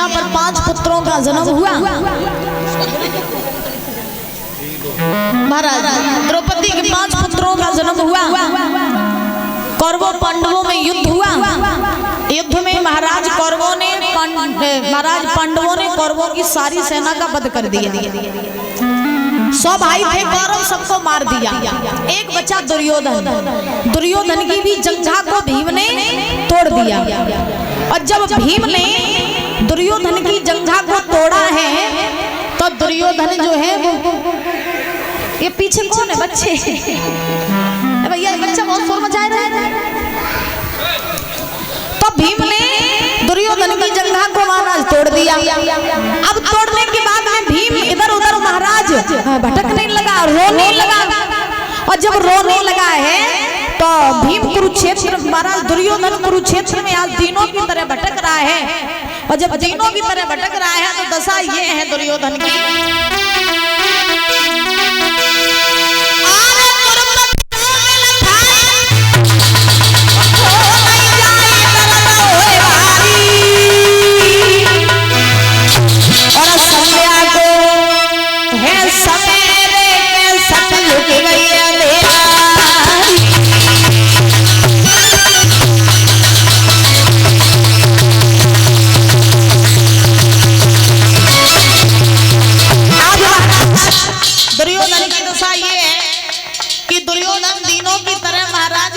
यहाँ पर 5 पुत्रों का जन्म हुआ। महाराज द्रौपदी के 5 पुत्रों का जन्म हुआ। कौरवों पांडवों में युद्ध हुआ। युद्ध में महाराज पांडवों ने कौरवों की सारी सेना का वध कर दिया। 100 भाई थे कौरव, सबको मार दिया। एक बचा दुर्योधन। दुर्योधन की भी जंघा को भीम ने तोड़ दिया। और जब भीम ने दुर्योधन की जंघा को तोड़ा है तो दुर्योधन जो है वो, ये पीछे कौन है बच्चे? भैया बच्चा बहुत शोर मचा रहा है। तो भीम ने दुर्योधन की जंघा को महाराज तोड़ दिया। अब तोड़ने के बाद में भीम इधर उधर महाराज भटकने लगा, रोने लगा। और जब रोने लगा है तो भीम कुरुक्षेत्र, महाराज दुर्योधन कुरुक्षेत्र में आज दीनों की तरह भटक रहा है। और जब दीनों की तरह भटक रहा है तो दशा ये है दुर्योधन की।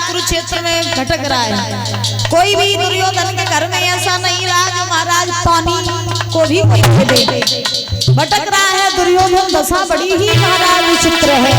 कुरुक्षेत्र में भटक रहा है। कोई भी दुर्योधन के घर में ऐसा नहीं रहा जो महाराज पानी को भी दे। भटक रहा है दुर्योधन। दशा बड़ी ही महाराज विचित्र है।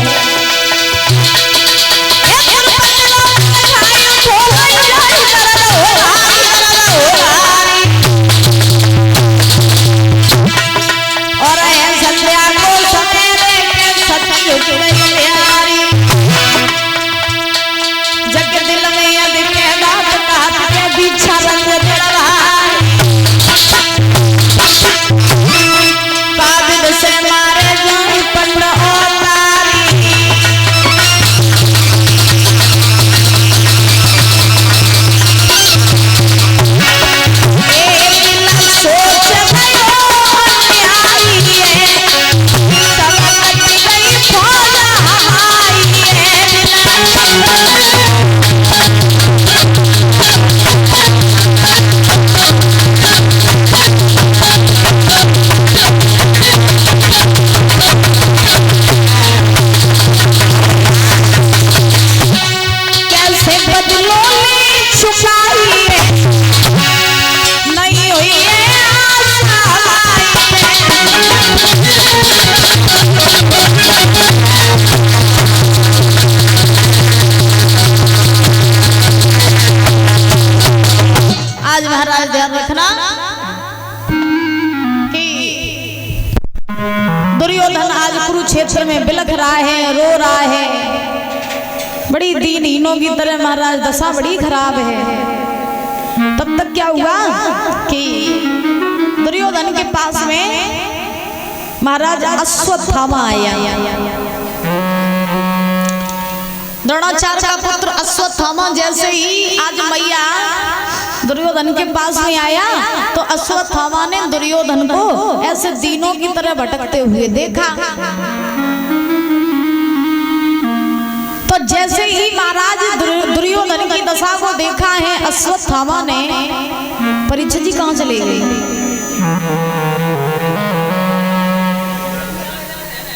दुर्योधन आज कुरुक्षेत्र में बिलख रहा है, रो रहा है। बड़ी दीनहीनों की तरह महाराज दशा बड़ी खराब है। तब तक क्या हुआ कि दुर्योधन के पास में महाराज अश्वत्थामा आया। द्रोणाचार्य का पुत्र अश्वत्थामा जैसे ही आज मैया दुर्योधन के पास में आया तो अश्वत्थामा ने दुर्योधन को ऐसे दीनों की तरह भटकते हुए देखा। तो जैसे ही महाराज दुर्योधन की दशा को देखा है अश्वत्थामा ने, परीक्षित जी कहाँ चले गए?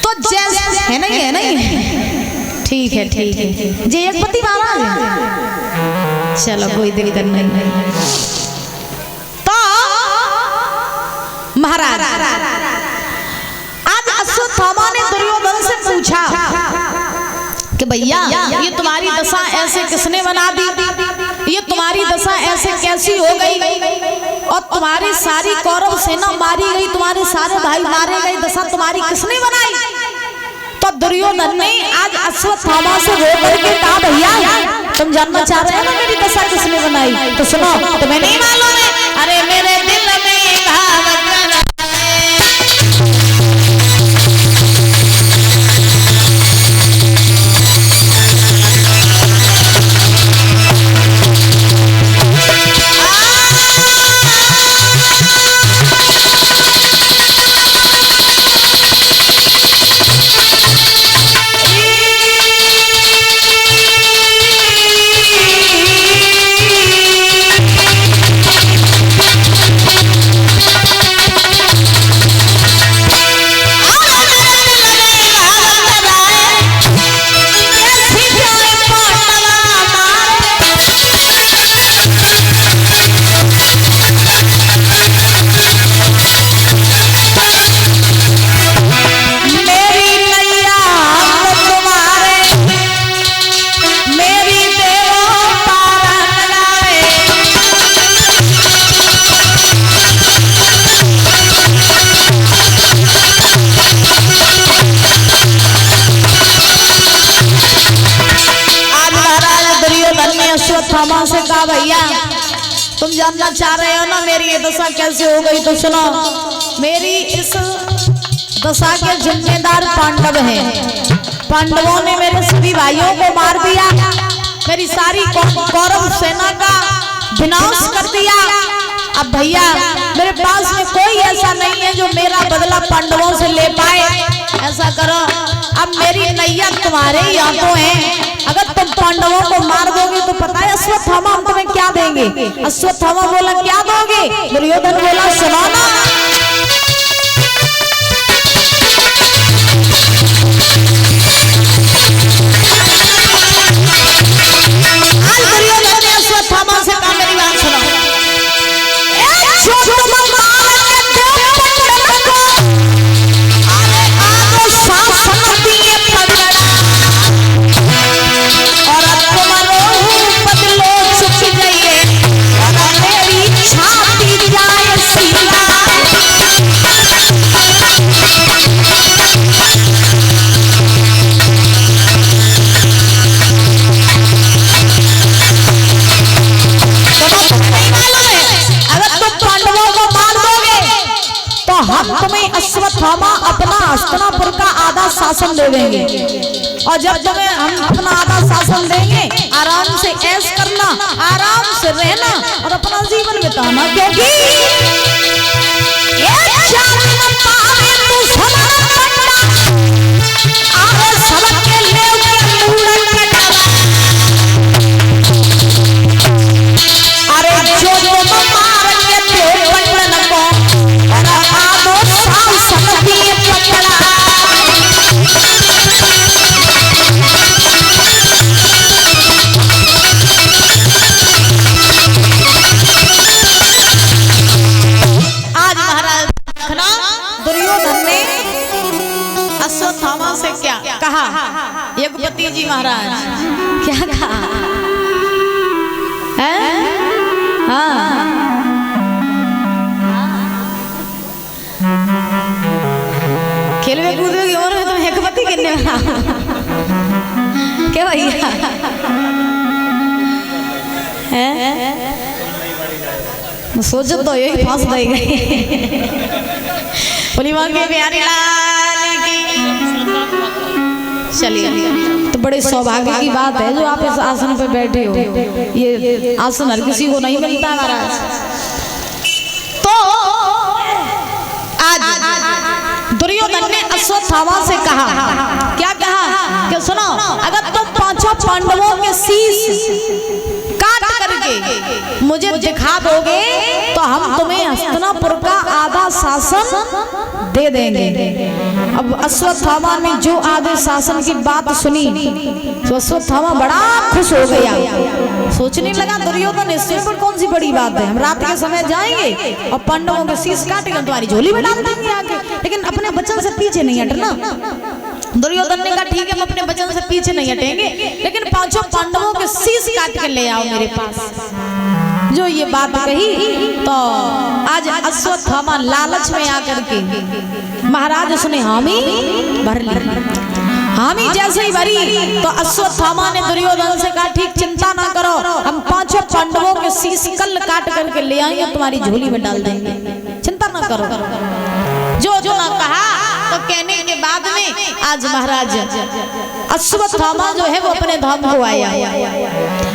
तो जैसे है नहीं ठीक है जे एकपति महाराज, चलो कोई दिक्कत नहीं। तो महाराज आज अश्वत्थामा ने दुर्योधन से पूछा कि भैया ये तुम्हारी दशा ऐसे किसने बना दी? ये तुम्हारी दशा ऐसे कैसी हो गई? और तुम्हारी सारी कौरव सेना मारी गई, तुम्हारे सारे भाई मारे गए, दशा तुम्हारी किसने बनाई? तो दुर्योधन ने आज अश्वत्थामा से रो करके कहा भैया तुम जानना चाह रहे हो ना मेरी दशा किसने बनाई? तो सुनो, तुम्हें नहीं मालूम है? अरे मेरे दिल में जानना चाह रहे हो ना मेरी ये दशा कैसे हो गई, तो सुनो। मेरी इस दशा के जिम्मेदार पांडव हैं। पांडवों ने मेरे सभी भाइयों को मार दिया, मेरी सारी कौरव सेना का विनाश कर दिया। अब भैया मेरे पास में कोई ऐसा नहीं है जो मेरा बदला पांडवों से ले पाए। ऐसा करो, अब मेरी नैया तुम्हारे ही हाथों है। अगर तुम पांडवों को मार दोगे तो पता है अश्वत्थामा हम तुम्हें क्या देंगे। अश्वत्थामा बोला क्या दोगे? दुर्योधन बोला सुनो ना। आज दुर्योधन ने अश्वत्थामा से कहा मेरी बात सुनो, अश्वत्थामा अपना हस्तिनापुर का आधा शासन दे देंगे। और जब तुम्हें हम अपना आधा शासन देंगे, आराम से ऐश करना, आराम से रहना और अपना जीवन बिताना। क्योंकि अश्वत्थामा से क्या कहा? यज्ञपति जी महाराज क्या कहा है? हाँ खेल में कूदे की उम्र में तुम यज्ञपति गिनने क्या भैया सोचो तो यही फांस देगी। बोली मां के प्यारी लाल की। चलिए, तो बड़े सौभाग्य की बात है जो आप इस आसन पे बैठे हो। ये आसन हर किसी को नहीं मिलता महाराज। तो आज दुर्योधन ने अश्वत्थामा से कहा, क्या कहा कि सुनो, अगर तुम पांचों पांडवों के शीश काट करके मुझे दिखा दोगे तो हम तुम्हें हस्तिनापुर का आधा शासन दे देंगे। अब अश्वत्थामा ने जो आधे शासन की बात सुनी तो अश्वत्थामा बड़ा खुश हो गया। सोचने लगा दुर्योधन इससे पर कौन सी बड़ी बात है, हम रात के समय जाएंगे और पांडवों के शीश काटेंगे, तुम्हारी झोली में डाल देंगे आके। लेकिन अपने वचन से पीछे नहीं हटना। दुर्योधन ने कहा ठीक है, हम अपने वचन से पीछे नहीं हटेंगे, लेकिन पांचों पांडवों के शीश काट के ले आओ मेरे पास। जो ये बात कही तो आज अश्वत्थामा लालच में आकर के महाराज उसने हामी भर ली। हामी जैसे ही भरी तो अश्वत्थामा ने दुर्योधन से कहा ठीक, चिंता ना करो, हम पांचों पांडवों के शीश कल काट करके ले आएंगे, तुम्हारी झोली में डाल देंगे, चिंता ना करो। जो जो ना कहा तो कहने के बाद में आज महाराज अश्वत्थामा जो है वो अपने धाम को आया।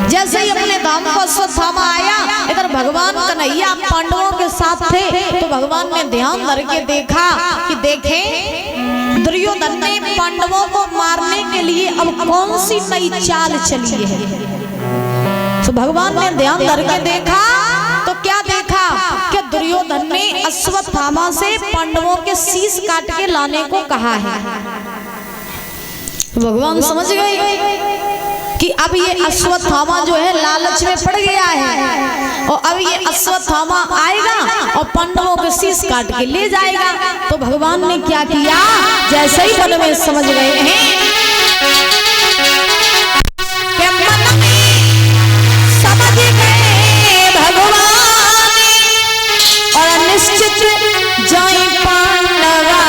जैसे ही अपने धाम को अश्वत्थामा आया, इधर भगवान कन्हैया पांडवों के साथ थे, तो भगवान ने ध्यान धर के देखा कि देखे दुर्योधन ने पांडवों को मारने के लिए अब कौन सी नई चाल चली है। तो भगवान ने ध्यान धर के देखा तो क्या देखा कि दुर्योधन ने अश्वत्थामा से पांडवों के शीश काट के लाने को कहा है। भगवान समझ गए कि अब ये अश्वत्थामा जो है लालच में पड़ गया है और अब ये अश्वत्थामा आएगा और पांडवों के शीश काट के ले जाएगा। तो भगवान ने क्या किया, जैसे ही मन में समझ गए हैं कि मन में समझ गए भगवान और निश्चित जाए पांडवा।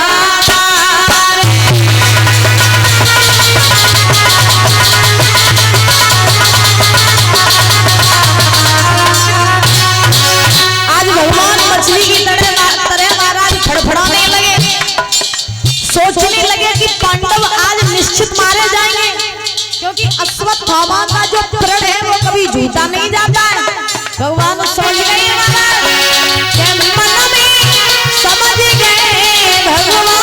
अश्वत्थामा का जो प्रण है वो कभी झूठा नहीं जाता है। भगवान समझ गए मन में समझ गए भगवान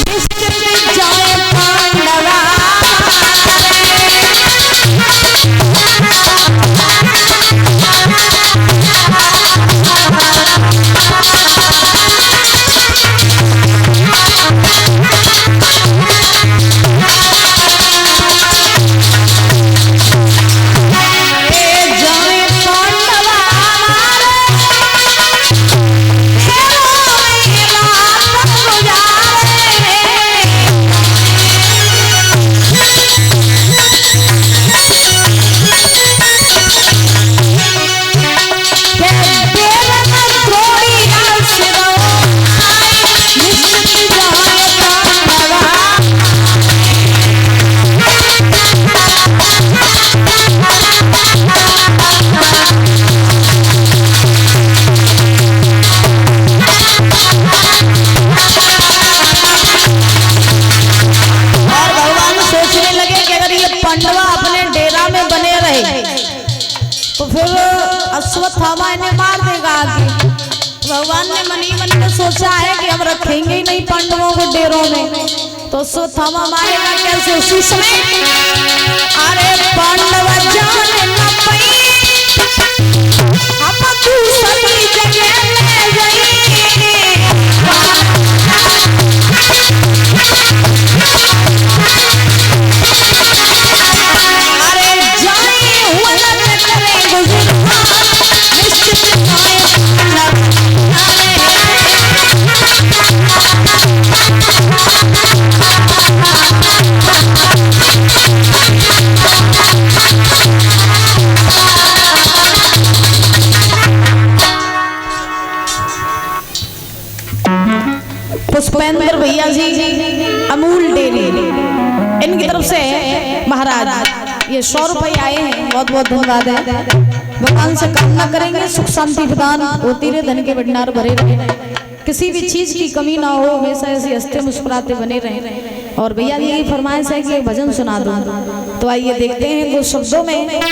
निश्चित जाए पांडवा। तो फिर अश्वत्थामा इन्हें मार देगा आगे। भगवान ने मन ही मन में सोचा है कि हम रखेंगे ही नहीं पांडवों को डेरों में, तो अश्वत्थामा मारेगा कैसे? उसी समय अरे पांडव जाने न पाई हम दूसरी जगह ले गई। पुष्पेंद्र भैया जी अमूल डेयरी इनकी तरफ से महाराज ये 100 रुपए आए हैं, बहुत बहुत धन्यवाद है। भगवान से कामना करेंगे सुख शांति प्रदान होती रहे, धन के भंडार भरे रहे, किसी भी चीज की कमी ना हो, हमेशा ऐसे हंसते मुस्कुराते बने रहे। और भैया यही फरमाइश है कि एक भजन सुना दो, तो आइए देखते हैं कुछ शब्दों में।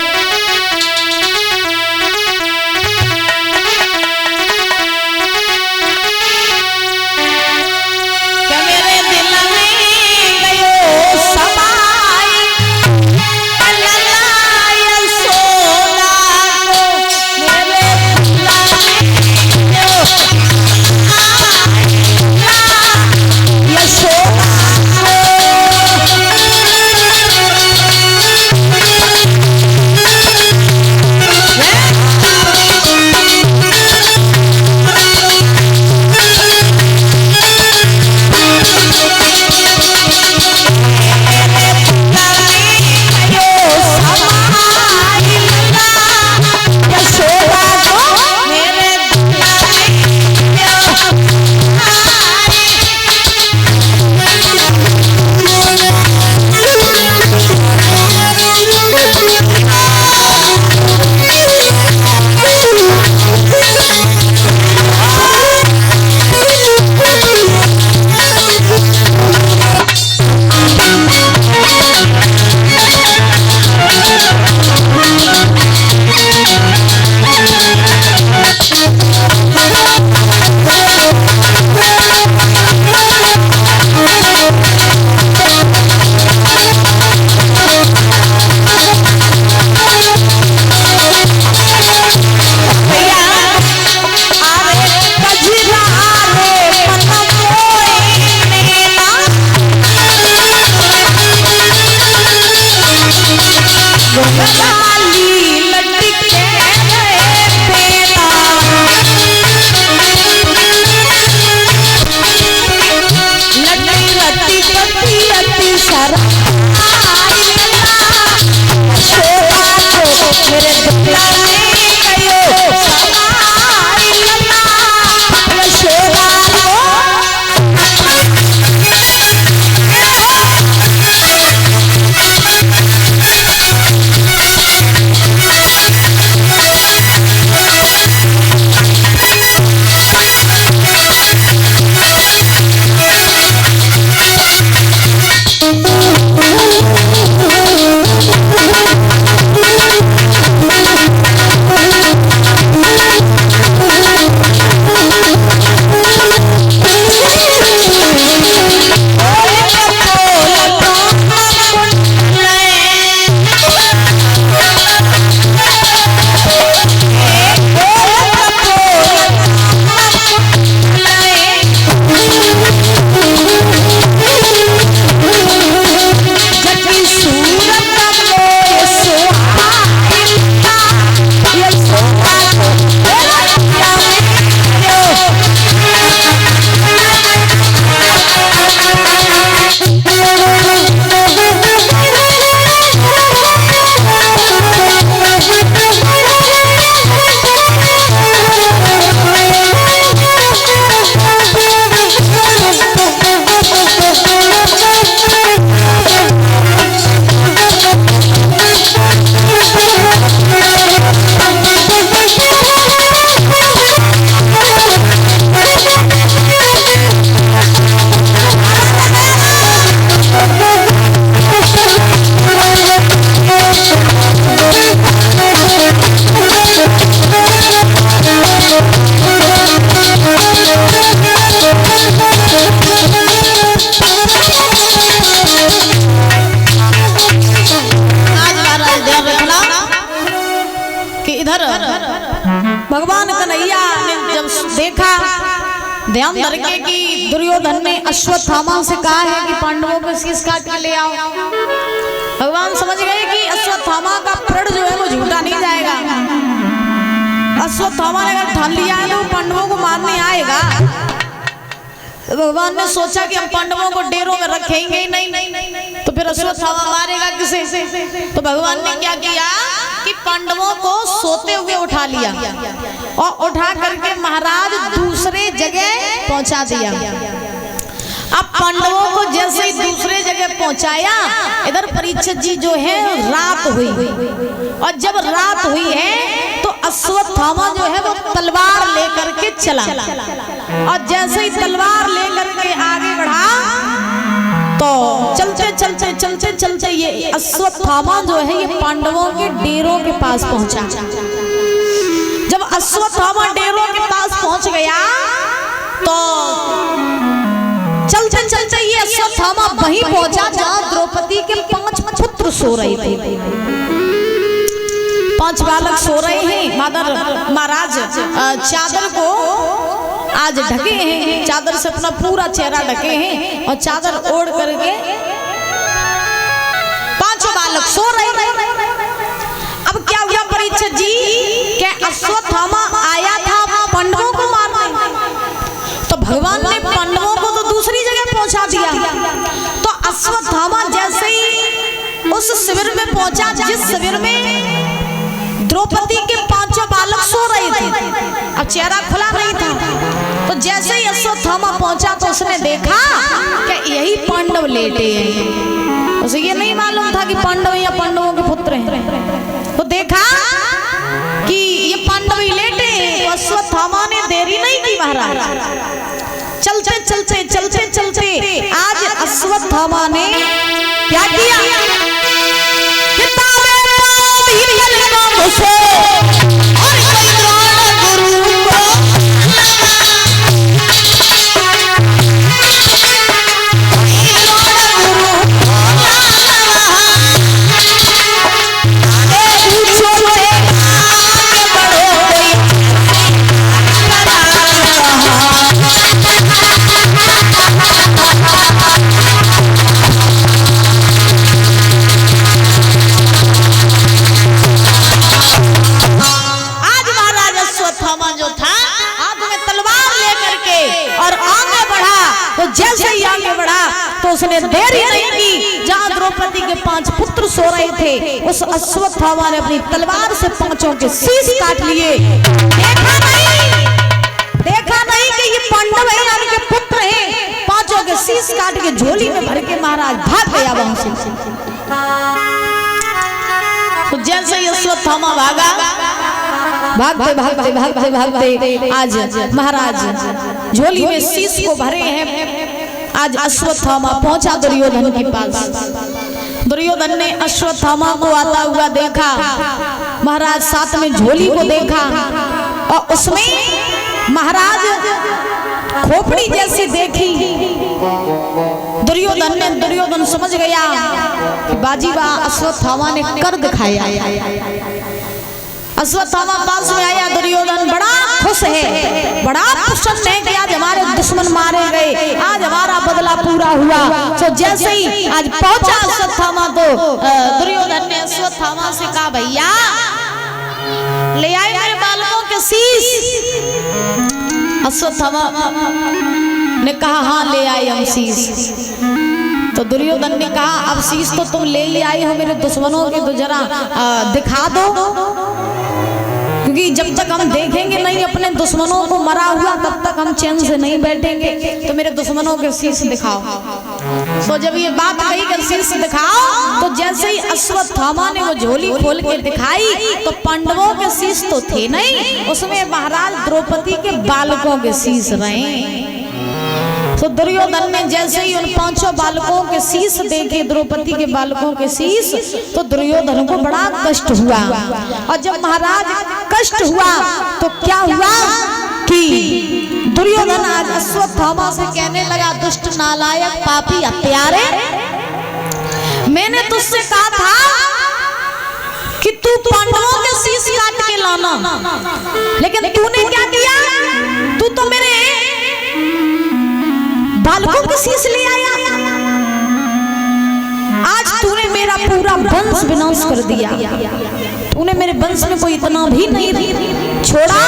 ध्यान रखे कि दुर्योधन ने अश्वत्थामा से कहा है कि पांडवों को शीश काट के ले आओ। भगवान समझ गए कि अश्वत्थामा का प्रण जो है वो झूठा नहीं जाएगा। अश्वत्थामा ने अगर ठान लिया है तो पांडवों को मारने आएगा। तो भगवान ने सोचा कि हम पांडवों को डेरों में रखेंगे ही नहीं, तो फिर अश्वत्थामा मारेगा किसे। तो भगवान ने क्या किया कि पांडवों को सोते हुए उठा लिया और उठा करके महाराज दूसरे जगह पहुंचा दिया। अब पांडवों को जैसे ही दूसरे जगह पहुंचाया, इधर परीक्षित जी जो है रात हुई, और जब रात हुई है तो अश्वत्थामा जो है वो तलवार लेकर के चला, और जैसे ही तलवार लेकर के आगे बढ़ा तो चलते चलते चलते चलते ये अश्वत्थामा जो है ये पांडवों के डेरों के पास पहुंचा। जब अश्वत्थामा डेरों के पास पहुंच गया तो चलते चलते ये अश्वत्थामा वहीं पहुंचा जहां द्रौपदी के 5 पुत्र सो रहे थे। 5 बालक सो रहे हैं। महाराज चादर को आज ढके हैं, चादर से अपना पूरा चेहरा ढके हैं और चादर ओढ़ करके 5 बालक सो रहे हैं। अब क्या हुआ परीक्षित जी के अश्वत्थामा आया था पांडवों को मारने, तो भगवान ने पांडवों को तो दूसरी जगह पहुंचा दिया। तो अश्वत्थामा जैसे ही उस शिविर में पहुंचा जिस शिविर में द्रौपदी के 5 बालक सो रहे थे, अब चेहरा खुला नहीं था, तो जैसे ही अश्वत्थामा पहुंचा तो उसने देखा कि यही पांडव लेटे हैं। उसे ये नहीं मालूम था कि पांडव या पांडवों के पुत्र हैं। तो देखा कि ये पांडव ही लेटे हैं। तो अश्वत्थामा ने देरी नहीं की महाराज, चलते चलते चलते चलते आज अश्वत्थामा ने क्या किया, उसने देरी नहीं की। जहां द्रौपदी के 5 पुत्र सो रहे थे, उस अश्वत्थामा ने अपनी तलवार से 5 के शीश काट लिए। देखा नहीं कि ये पांडव हैं, इनके पुत्र हैं। 5 के शीश काट के झोली में भर के महाराज भाग गया वहां से। तो जैसे ही अश्वत्थामा भागा, भागते भागते भागते भागते आज महाराज झोली में शीश को भरे हैं। आज अश्वत्थामा पहुंचा दुर्योधन के पास। दुर्योधन ने अश्वत्थामा को आता हुआ देखा, महाराज साथ में झोली को देखा, और उसमें महाराज खोपड़ी जैसी देखी। दुर्योधन समझ गया कि बाजी बा अश्वत्थामा ने कर दिखाया। अश्वत्थामा पास में आया, दुर्योधन बड़ा खुश है, बड़ा प्रसन्न है कि आज हमारे दुश्मन मारे गए, आज हमारा बदला पूरा हुआ। तो जैसे ही आज पहुंचा अश्वत्थामा तो दुर्योधन ने अश्वत्थामा से कहा, भैया ले आए मेरे बालकों के शीश। अश्वत्थामा ने कहा हाँ ले आए हम शीश। तो दुर्योधन ने कहा अब शीश तो तुम ले ही आए हो मेरे दुश्मनों के, तो जरा दिखा दो, क्योंकि जब तक हम देखेंगे नहीं अपने दुश्मनों को मरा हुआ तब तक हम चैन से नहीं बैठेंगे। तो मेरे दुश्मनों के शीश दिखाओ। तो जब ये बात कही कि शीश दिखाओ, तो जैसे ही अश्वत्थामा ने वो झोली खोल के दिखाई तो पांडवों के शीश तो थे नहीं, उसमें महाराज द्रौपदी के बालकों के शीश रहे। तो दुर्योधन ने जैसे ही उन 5 बालकों के शीश देखे, द्रौपदी के बालकों के शीश, तो दुर्योधन को बड़ा कष्ट हुआ। और जब महाराज कष्ट हुआ तो क्या हुआ कि दुर्योधन आज अश्वत्थामा से कहने लगा, दुष्ट नालायक पापी हत्यारे, मैंने तुझसे कहा था कि तू पांडवों के शीश काट के लाना, लेकिन तूने क्या किया, तू तो मेरे वंश विनाश कर दिया, तूने मेरे वंश में कोई इतना भी नहीं छोड़ा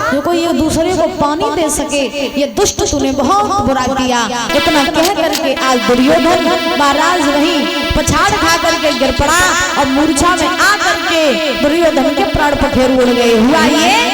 जो कोई एक दूसरे को पानी दे सके, ये दुष्ट तूने बहुत बुरा किया। इतना कह करके आज दुर्योधन महाराज वहीं पछाड़ खा करके गिर पड़ा और मूर्छा में आ करके दुर्योधन के प्राण पखेरु उड़ गए। हुआ ये